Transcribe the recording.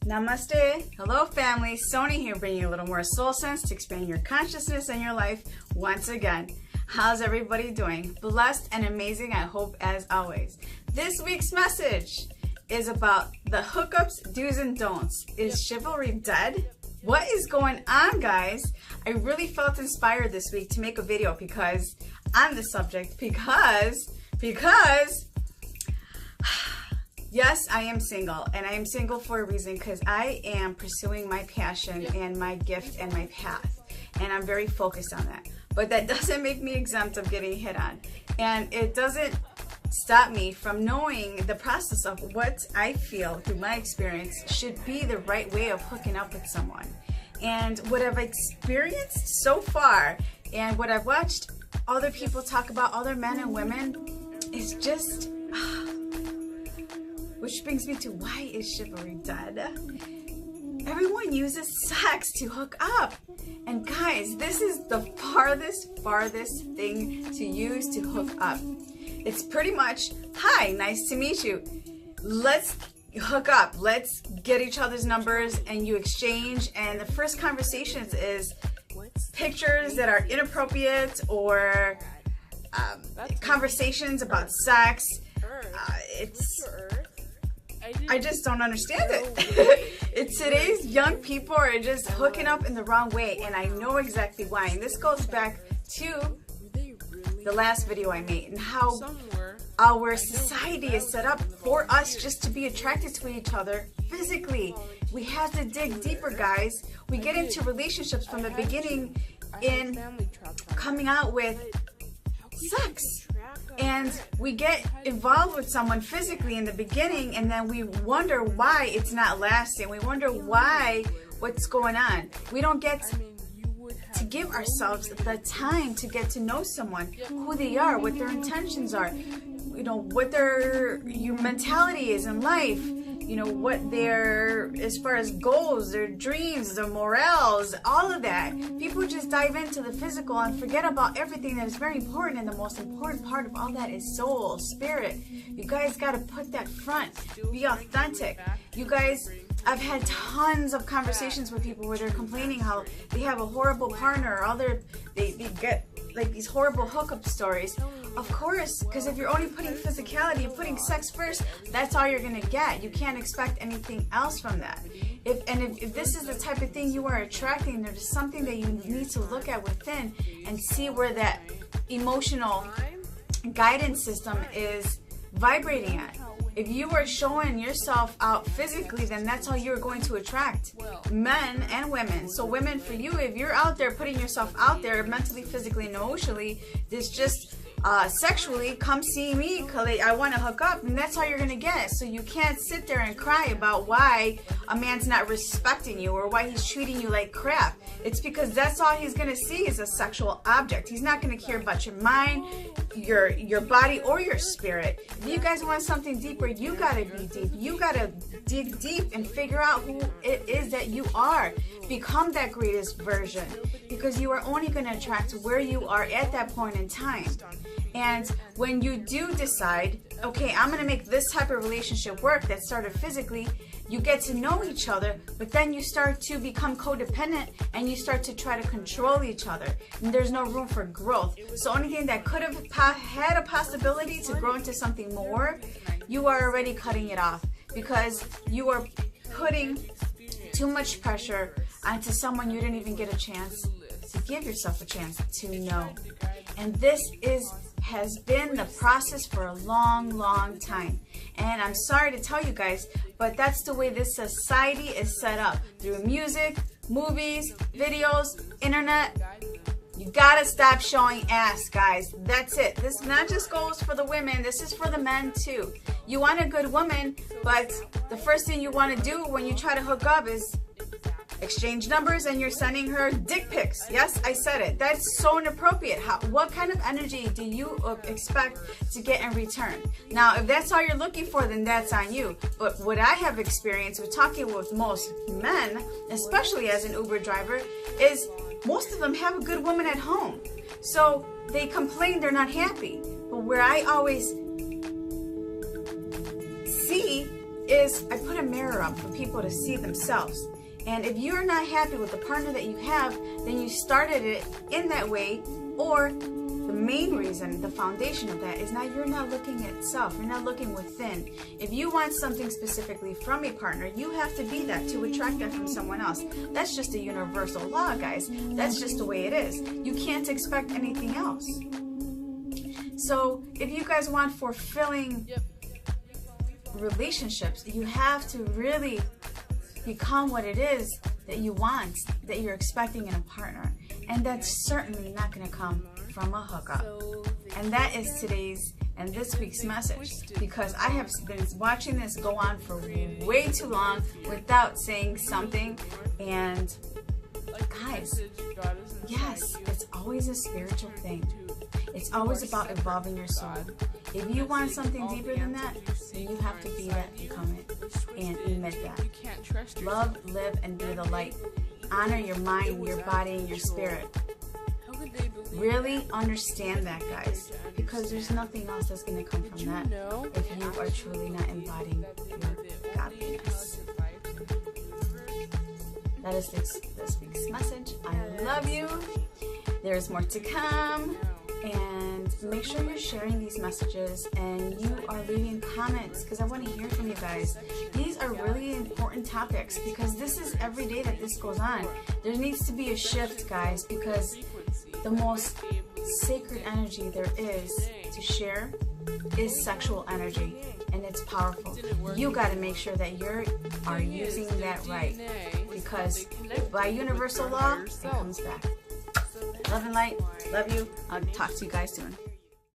Namaste. Hello family, Sony here bringing you a little more soul sense to expand your consciousness and your life once again. How's everybody doing? Blessed and amazing, I hope, as always. This week's message is about the hookups, do's and don'ts. Is chivalry dead? What is going on, guys? I really felt inspired this week to make a video because on the subject, because yes, I am single, and I am single for a reason, because I am pursuing my passion and my gift and my path, and I'm very focused on that. But that doesn't make me exempt of getting hit on, and it doesn't stop me from knowing the process of what I feel through my experience should be the right way of hooking up with someone. And what I've experienced so far, and what I've watched other people talk about, other men and women, is just... Which brings me to, why is chivalry dead? Everyone uses sex to hook up. And guys, this is the farthest thing to use to hook up. It's pretty much, hi, nice to meet you. Let's hook up. Let's get each other's numbers, and you exchange. And the first conversations is pictures that are inappropriate, or conversations about sex. I just don't understand it. Today's young people are just hooking up in the wrong way, and I know exactly why. And this goes back to the last video I made, and how our society is set up for us just to be attracted to each other physically. We have to dig deeper, guys. We get into relationships from the beginning in coming out with sex. And we get involved with someone physically in the beginning, and then we wonder why it's not lasting. We wonder what's going on. We don't get to give ourselves the time to get to know someone, who they are, what their intentions are, you know, what their mentality is in life, you know, what their, as far as goals, their dreams, their morals, all of that. People just dive into the physical and forget about everything that is very important, and the most important part of all that is soul, spirit. You guys got to put that front, be authentic. You guys, I've had tons of conversations with people where they're complaining how they have a horrible partner, or they get like these horrible hookup stories. Of course, because if you're only putting physicality, you're putting sex first, that's all you're gonna get. You can't expect anything else from that. If this is the type of thing you are attracting, there's something that you need to look at within and see where that emotional guidance system is vibrating at. If you are showing yourself out physically, then that's all you're going to attract, men and women. So women, for you, if you're out there putting yourself out there mentally, physically, and emotionally, this just sexually, come see me, I want to hook up, and that's all you're going to get. So you can't sit there and cry about why a man's not respecting you or why he's treating you like crap. It's because that's all he's going to see is a sexual object. He's not going to care about your mind, your body, or your spirit. If you guys want something deeper, you got to be deep. You got to dig deep and figure out who it is that you are. Become that greatest version, because you are only going to attract where you are at that point in time. And when you do decide, okay, I'm going to make this type of relationship work that started physically, you get to know each other, but then you start to become codependent and you start to try to control each other. And there's no room for growth. So anything that could have had a possibility to grow into something more, you are already cutting it off, because you are putting too much pressure onto someone you didn't even get a chance to give yourself a chance to know. And this has been the process for a long, long time. And I'm sorry to tell you guys, but that's the way this society is set up. Through music, movies, videos, internet. You gotta stop showing ass, guys. That's it. This not just goes for the women, this is for the men too. You want a good woman, but the first thing you want to do when you try to hook up is exchange numbers, and you're sending her dick pics. Yes, I said it. That's so inappropriate. What kind of energy do you expect to get in return? Now, if that's all you're looking for, then that's on you. But what I have experienced with talking with most men, especially as an Uber driver, is most of them have a good woman at home. So they complain they're not happy. But where I always see is I put a mirror up for people to see themselves. And if you're not happy with the partner that you have, then you started it in that way, or the main reason, the foundation of that is now you're not looking at self, you're not looking within. If you want something specifically from a partner, you have to be that to attract that from someone else. That's just a universal law, guys. That's just the way it is. You can't expect anything else. So if you guys want fulfilling relationships, you have to really become what it is that you want, that you're expecting in a partner. And that's certainly not going to come from a hookup. And that is today's and this week's message, because I have been watching this go on for way too long without saying something. And guys, yes, it's always a spiritual thing. It's always about evolving your soul. If you want something deeper than that, then you have to be that, become it, and emit that. Love, live, and be the light. Honor your mind, your body, and your spirit. Really understand that, guys, because there's nothing else that's going to come from that if you are truly not embodying your godliness. That is this week's message. I love you. There's more to come. And make sure you're sharing these messages and you are leaving comments, because I want to hear from you guys. These are really important topics, because this is every day that this goes on. There needs to be a shift, guys, because the most sacred energy there is to share is sexual energy, and it's powerful. You got to make sure that you are using that right, because by universal law, it comes back. Love and light. Love you. I'll talk to you guys soon.